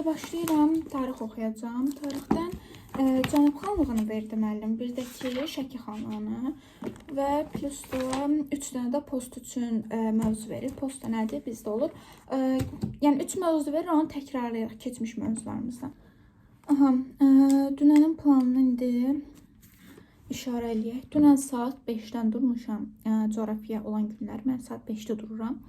İndi başlayıram, tarix oxuyacağım. Tarixdən Cənab xanlığını verdi müəllim, bir də ki, Şəki xanlığını və plus da 3 dənə də post üçün mövzu verir. Post da nədir? Bizdə olur. Yəni 3 mövzu verir, onu təkrarlayırıq keçmiş mövzularımızdan. Aha, dünənin planını indi işarə eləyək. Dünən saat 5-dən durmuşam. Coğrafiya olan günlər mən saat 5-də dururam.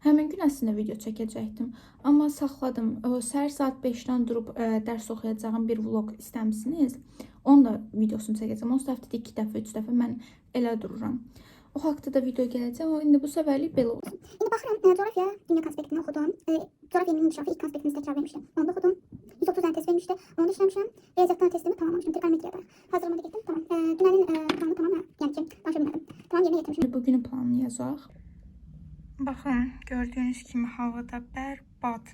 Həmin gün əslində video çəkəcəkdim, amma saxladım. Səhər saat 5-dən durub dərs oxuyacağım bir vlog istəmisiniz. Onun da videosunu çəkəcəm. Onsuz da həftədə 2 dəfə, 3 dəfə mən elə dururam. O haqda da video gələcək, amma indi bu səfərlik belə olsun. İndi baxıram, coğrafiya dünya konspektini oxudum. Coğrafiyanın inkişafı ilk konspektimizi təkrar vermişdim. Onu da oxudum. 130 dənə test vermişdi. Onu da işləmişəm. Riyaziyyatdan testimi tamamlamışdım. Trigonometriyada. Hazırlama da getdim. Tamam. Dünənin planını tamam, yəni ki, danışa bilmədim. Tamam, yerinə yetirmişəm. Bugünün planını yazaq. Baxın, gördüyünüz kimi havada bərbad.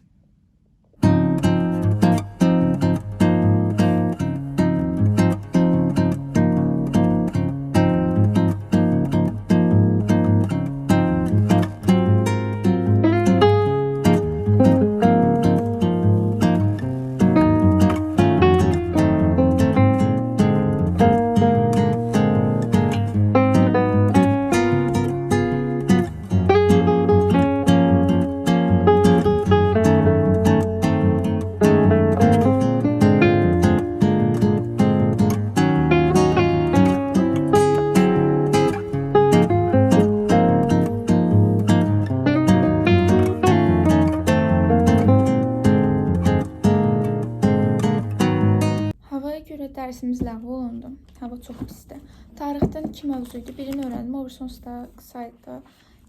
Dərsimiz ləğv olundu. Hava çox pisdir. Tarixdən 2 mövzu idi. Birini öyrəndim. O birisi onsuz da qısaydı.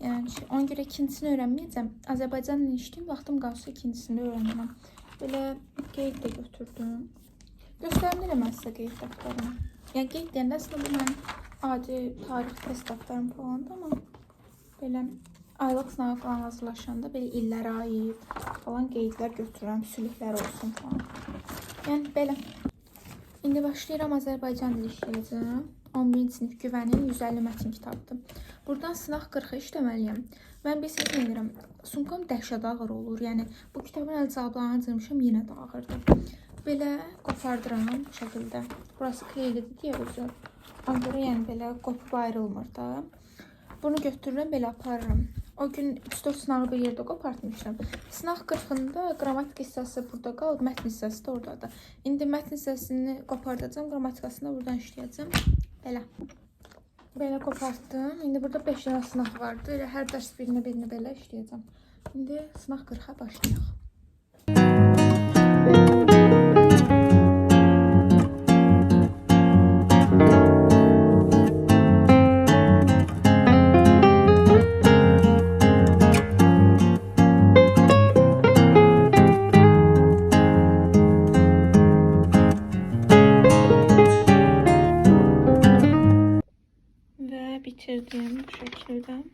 Yəni ona görə ikincisini öyrənməyəcəm. Azərbaycanla işləyim, vaxtım qalsa ikincisini öyrənməm. Belə qeyd də götürdüm. Göstərilmir mən sizə qeyd dəftərimi. Yəni qeyd deyəndə əslində bu mənim adi tarix test dəftərim falandır, amma belə aylıq sınava falan hazırlaşanda belə illərə aid falan qeydlər götürürəm. Sülüklər olsun falan. Yəni belə. İndi başlayıram, Azərbaycan dili işləyəcəm. 11-ci sinif güvənin 150 mətn kitabıdır. Buradan sınaq 40-ı işləməliyəm. Mən bir səhv edirəm. Sumkam dəhşət ağır olur. Yəni bu kitabın əl cavablarını cırmışam, yenə də ağırdır. Belə qopardıram bu şəkildə. Burası kleylidir deyə özü. Ona görə yəni belə qopub ayrılmır da. Bunu götürürəm, belə aparıram. O gün 3-4 sınağı bir yerdə qopartmışam. Sınaq 40-ında qrammatik hissəsi burada qalıb, mətn hissəsi də oradadır. İndi mətn hissəsini qopardacağım, qrammatikasını da buradan işləyəcəm. Belə. Belə qopartdım. İndi burada 5 dənə sınaq vardı. Hər dərs birini belə işləyəcəm. İndi sınaq 40-a başlayaq. Bitirdim bu şekilde.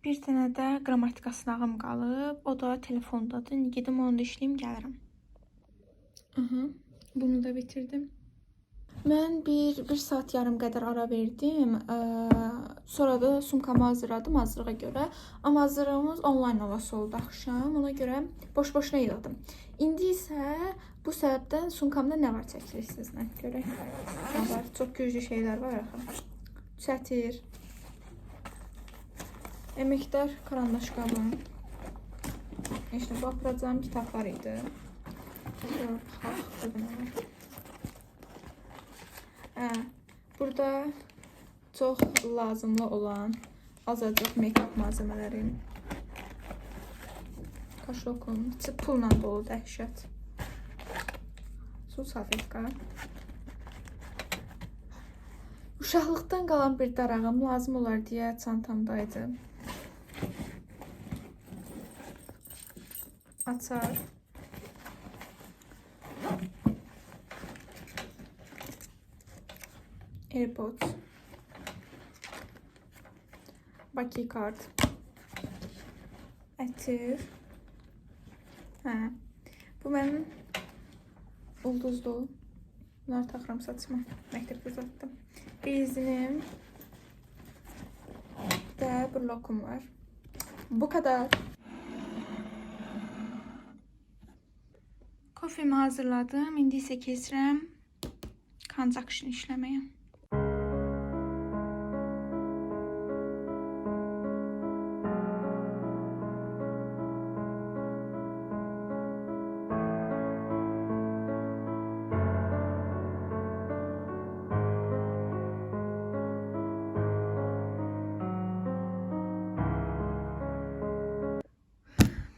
Bir tane də qrammatika sınağım qalıb. O da telefondadır. İndi gedim onu da işləyim, gəlirəm. Bunu da bitirdim. Mən bir saat yarım qədər ara verdim. Sonra da sumkamı hazırladım hazırlığa görə. Amma hazırlığımız online havası oldu axşam. Ona görə boş-boşuna yığdım. İndi isə bu səbəbdən sumkamda nə var çəkilirsiniz sizlə görək. Çox güclü şeylər var axı. Çətir. Əməkdar karandaş qabım. İşte bu aparacağım kitablar idi. Burada çox lazımlı olan azacıq make-up malzemələrim. Kaşokum, içi pulla dolu dəhşət. Su salfetka. Uşaqlıqdan qalan bir darağım lazım olar deyə çantamdaydı. Açar. AirPods. Baki kart. Ətir. Bu mənim ulduzlu. Bunları taxıram saçıma. Məktəbdə uzatdım. Bezinim. Bir də bir lokum var. Bu kadar. Kofemi hazırladım. İndi isə keçirəm conjunction işləməyə.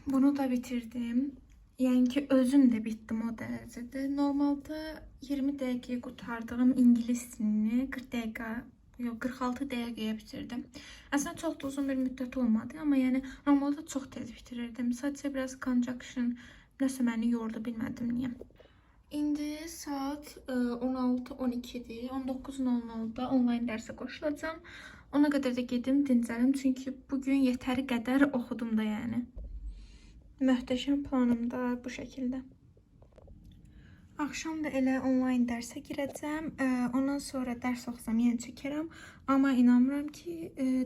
Bunu da bitirdim. Yəni ki, özüm də bitdim o dərəcədə. Normalda 20 dəqiqəyə qurtardığım ingilis dilini 40 dəqiqə, yox 46 dəqiqəyə bitirdim. Əslində çox da uzun bir müddət olmadı, amma yəni normalda çox tez bitirirdim. Sadəcə biraz conjunction nəsə məni yordu, bilmədim niyə. İndi saat 16:12-dir. 19:00-da onlayn dərsə qoşulacağam. Ona qədər də gedim dincəlim, çünki bugün yetəri qədər oxudum da yəni. Möhtəşəm planım da bu şəkildə. Axşam da elə onlayn dərsə girəcəm. Ondan sonra dərs oxusam yenə çəkərəm. Amma inanmıram ki,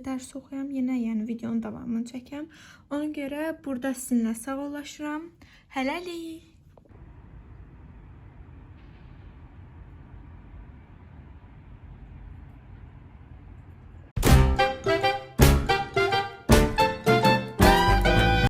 dərs oxuyam, yenə yəni videonun davamını çəkəm. Ona görə burada sizinlə sağollaşıram. Hələlik.